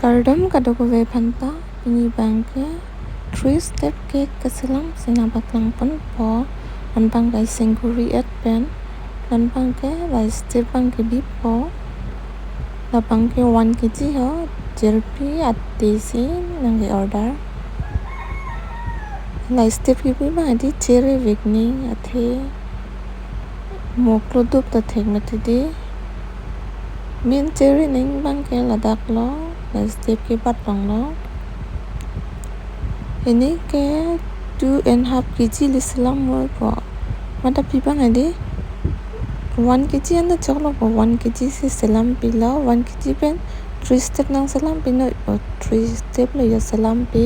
Kardam kadokove phanta ini bangke 3 step cake kasilang sinabaklang pon po nan bangkai singkuri at pen nan bangke lai step bangke bipo na bangke 1 kg ho jerpi at desi nangi order lai step ki bi bang di chere vikni athe moklo dup ta thek matidi min chere ning bangke ladak lo lai step ki bat long lo ini ke 2.5 kg lislam mo po mata pi bang adi 1 kg anda choklo po 1 kg si selam pila 1 kg pen 3 step nang selam pino 3 step lo ya selam pi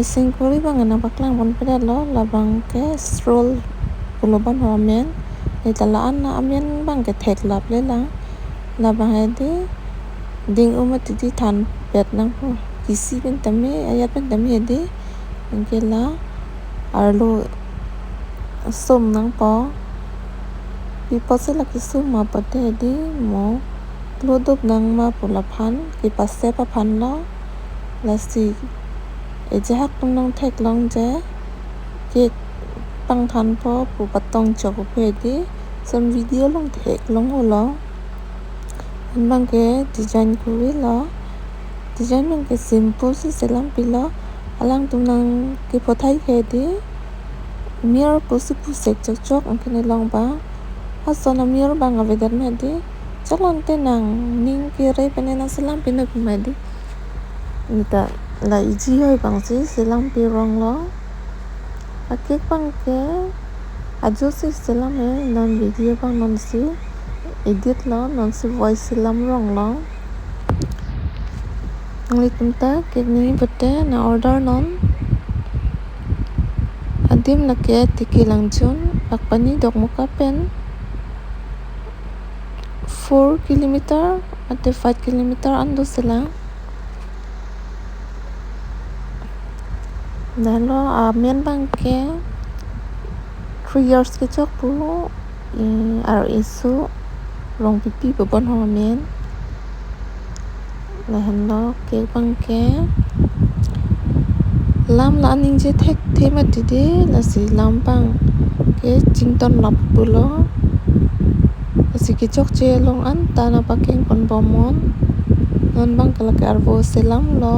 asing kuri bang na baklang bon pada lo labang ke stroll kuloban homen italaan na amen bang ke thek lap le lang labang adi ding umat di than pet nang po kisi pen tami ayat pen tami adi angela arlo som nang po pipo se la kisum ma pate adi mo klodop nang ma pula phan ki passe pa phan lo lasi ejak tung nang thek long je ke pang than po pu patong chok pe di some video long thek long lo bang ke design kuri lo design bang ke simple si selam pilo alang tung nang ki pothai ke di mirror pusi pusek chok chok angkene long ba asona mirror bang avedar me di chalon te nang ning ki re penena selam pino pimadi nita la iji hoi bang si selam pi rong lo akek bang ke ajo si selam e non video bang non si edit lo non si voice selam rong lo nangli tumta kek ni bete na order non adim la ke tiki langchun akpani dok muka pen 4 km ate 5 km ando sila dalo amen bang ke 3 years ke chok pu ar isu rong pipi babon ho amen la hanlo ke bang ke lam la aning je thek thema tidi la si lam bang ke chington lap pulo si ki chok che long an ta na paking pon bomon non bang kala ke arbo selam lo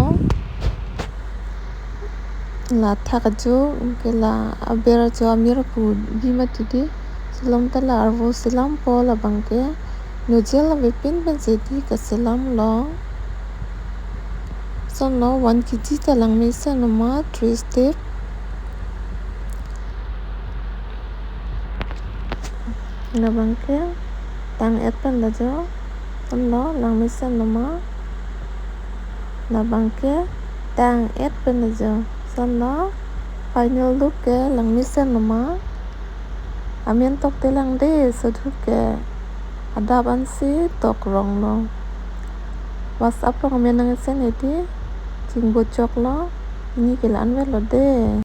la thakaju ke la abera jo amira pu bima tidi selam ta la arbo selam po la bang ke nojel vipin ben jeti ka selam lo son lo 1 kg ta lang me sa no ma 3 step na bang ke tang et pen la jo son lo lang me sa no ma na bang ke tang et pen la jo son lo final look ke lang me sa no ma amen tok te lang de so thu ke adab an si tok rong lo whatsapp lo amen nang sen edi chingbo chok lo ini ke lan ve lo de